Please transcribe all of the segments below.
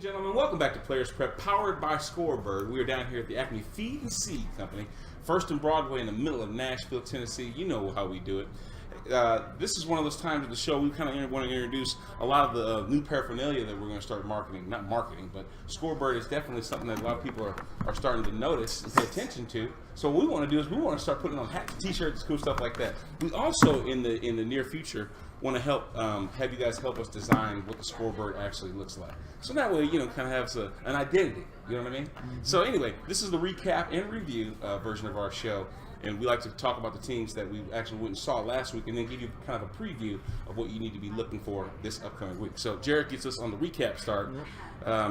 and gentlemen, welcome back to Players Prep, powered by Scorebird. We are down here at the Acme Feed and Seed Company, First and Broadway in the middle of Nashville, Tennessee. You know how we do it. This is one of those times of the show we kind of want to introduce a lot of the new paraphernalia that we're going to start marketing. Not marketing, but Scorebird is definitely something that a lot of people are starting to notice and pay attention to. So what we want to do is we want to start putting on hats, t-shirts, cool stuff like that. We also, in the near future, want to help have you guys help us design what the Scorebird actually looks like. So that way, kind of has an identity. You know what I mean? Mm-hmm. So anyway, this is the recap and review version of our show. And we like to talk about the teams that we actually went and saw last week and then give you kind of a preview of what you need to be looking for this upcoming week. So Jared gets us on the recap start.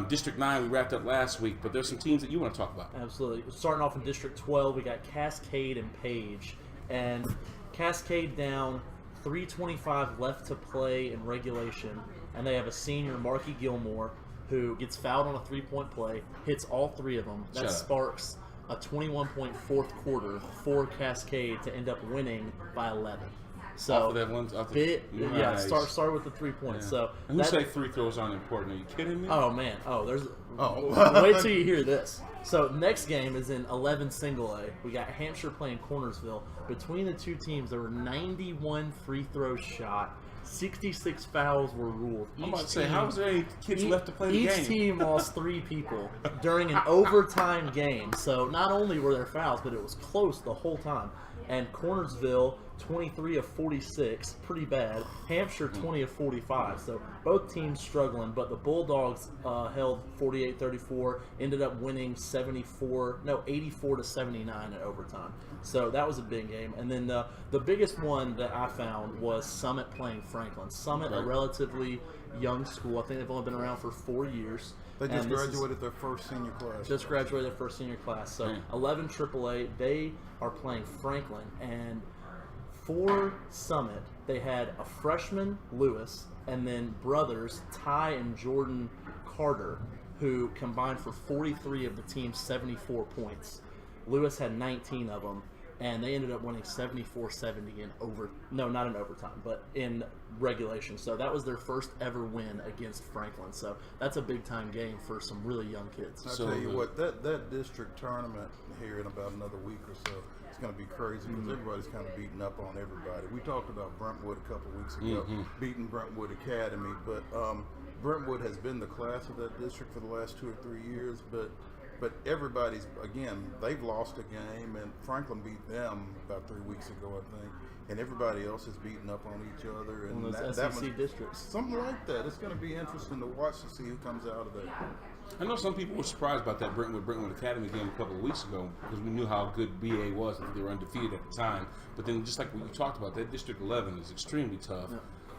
District 9 we wrapped up last week, but there's some teams that you want to talk about. Absolutely. Starting off in District 12, we got Cascade and Page. And Cascade down 3:25 left to play in regulation. And they have a senior, Marky Gilmore, who gets fouled on a three-point play, hits all three of them. That sparks a 21-point fourth quarter for Cascade to end up winning by 11. So off of that one, nice. Start with the 3 points. Yeah. So and who say free throws aren't important? Are you kidding me? Oh man, wait till you hear this. So next game is in 11 single A. We got Hampshire playing Cornersville. Between the two teams, there were 91 free throws shot. 66 fouls were ruled. I'm about to say, how was there any kids left to play the game? Each team lost 3 people during an overtime game. So not only were there fouls, but it was close the whole time. And Cornersville, 23 of 46, pretty bad. Hampshire, 20 of 45. So both teams struggling, but the Bulldogs held 48-34, ended up winning 84 to 79 at overtime. So that was a big game. And then the biggest one that I found was Summit playing Franklin. Summit, a relatively young school. I think they've only been around for 4 years. They just graduated their first senior class. So 11 AAA. They are playing Franklin. And for Summit, they had a freshman, Lewis, and then brothers, Ty and Jordan Carter, who combined for 43 of the team's 74 points. Lewis had 19 of them, and they ended up winning 74-70 not in overtime, but in regulation. So that was their first ever win against Franklin. So that's a big-time game for some really young kids. I'll tell you what, that district tournament here in about another week or so, it's going to be crazy because everybody's kind of beating up on everybody. We talked about Brentwood a couple of weeks ago, beating Brentwood Academy, but Brentwood has been the class of that district for the last 2 or 3 years, but everybody's, again, they've lost a game, and Franklin beat them about 3 weeks ago, I think, and everybody else is beating up on each other. And those SEC districts. Something like that. It's going to be interesting to watch to see who comes out of that. I know some people were surprised about that Brentwood Academy game a couple of weeks ago because we knew how good BA was. They were undefeated at the time. But then just like what you talked about, that District 11 is extremely tough.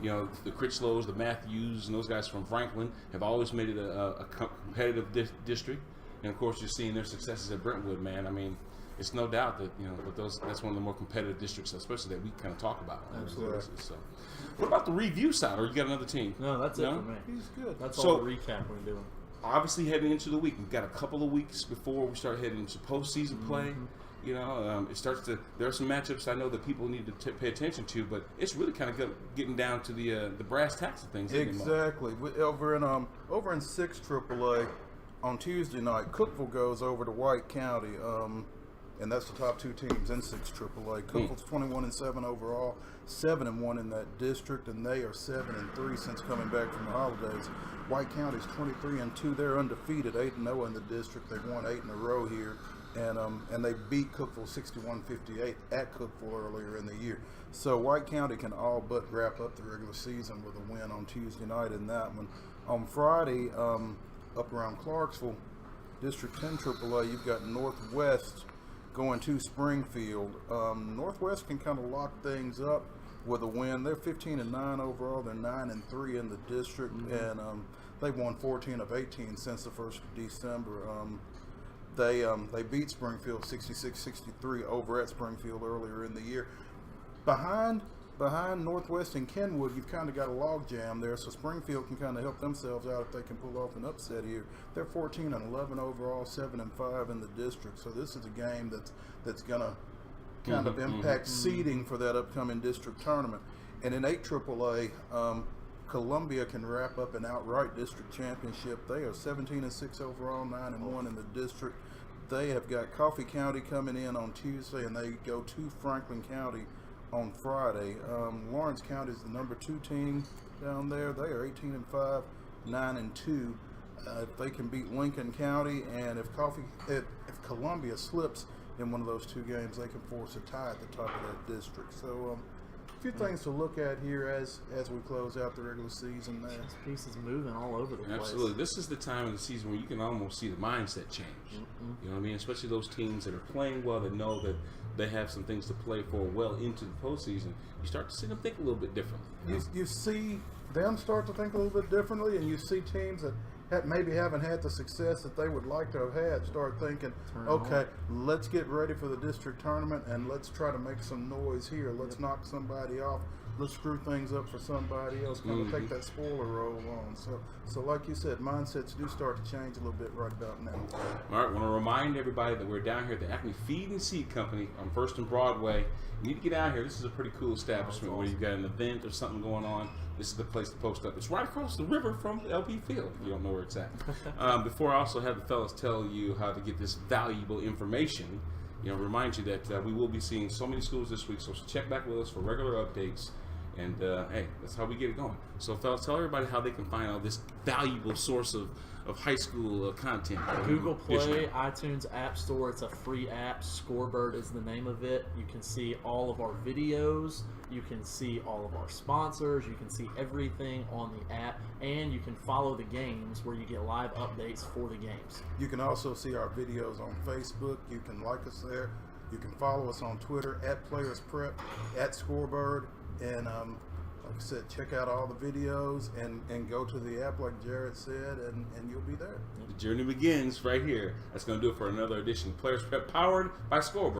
Yeah. The Critchlows, the Matthews, and those guys from Franklin have always made it a competitive district. And of course, you're seeing their successes at Brentwood, man. I mean, it's no doubt that that's one of the more competitive districts, especially that we kind of talk about. Absolutely. So, what about the review side? Or you got another team? No, that's it for me. He's good. That's all the recap we're doing. Obviously, heading into the week, we've got a couple of weeks before we start heading into postseason play. It starts to. There are some matchups I know that people need to pay attention to, but it's really kind of getting down to the brass tacks of things. Exactly. Over in 6 AAA. On Tuesday night, Cookeville goes over to White County, and that's the top 2 teams in 6 AAA. Cookeville's 21-7 overall, 7-1 in that district, and they are 7-3 since coming back from the holidays. White County's 23-2; they're undefeated, 8-0 in the district. They've won 8 in a row here, and they beat Cookeville 61-58 at Cookeville earlier in the year. So White County can all but wrap up the regular season with a win on Tuesday night in that one. On Friday, up around Clarksville, District 10 AAA, you've got Northwest going to Springfield. Northwest can kind of lock things up with a win. They're 15-9 overall. They're 9-3 in the district, and they've won 14 of 18 since the 1st of December. They beat Springfield 66-63 over at Springfield earlier in the year. Behind Northwest and Kenwood, you've kind of got a log jam there, so Springfield can kind of help themselves out if they can pull off an upset here. They're 14-11 overall, 7-5 in the district, so this is a game that's going to kind of impact seeding for that upcoming district tournament. And in 8 AAA, Columbia can wrap up an outright district championship. They are 17-6 overall, 9-1 in the district. They have got Coffee County coming in on Tuesday, and they go to Franklin County on Friday. Lawrence County is the number 2 team down there. They are 18-5, 9-2. If they can beat Lincoln County, and if Columbia slips in one of those 2 games, they can force a tie at the top of that district. So a few things to look at here as we close out the regular season there. This piece is moving all over the place. Absolutely. This is the time of the season where you can almost see the mindset change. You know what I mean? Especially those teams that are playing well, that know that they have some things to play for well into the postseason. You start to see them think a little bit differently. You see them start to think a little bit differently, and you see teams that maybe haven't had the success that they would like to have had start thinking, okay, let's get ready for the district tournament and let's try to make some noise here. Let's knock somebody off. Let's screw things up for somebody else. Kind of take that spoiler role on. So like you said, mindsets do start to change a little bit right about now. All right, I want to remind everybody that we're down here at the Acme Feed and Seed Company on 1st and Broadway. You need to get out here. This is a pretty cool establishment where you've got an event or something going on. This is the place to post up. It's right across the river from the LP Field, if you don't know where it's at. Before I also have the fellas tell you how to get this valuable information, remind you that we will be seeing so many schools this week, so check back with us for regular updates. And, hey, that's how we get it going. So, fellas, tell everybody how they can find all this valuable source of high school content. Google Play, iTunes App Store. It's a free app. Scorebird is the name of it. You can see all of our videos. You can see all of our sponsors. You can see everything on the app. And you can follow the games where you get live updates for the games. You can also see our videos on Facebook. You can like us there. You can follow us on Twitter, @PlayersPrep, @Scorebird. And like I said, check out all the videos and go to the app like Jared said, and you'll be there. The journey begins right here. That's going to do it for another edition of Players Prep, powered by Scorebird.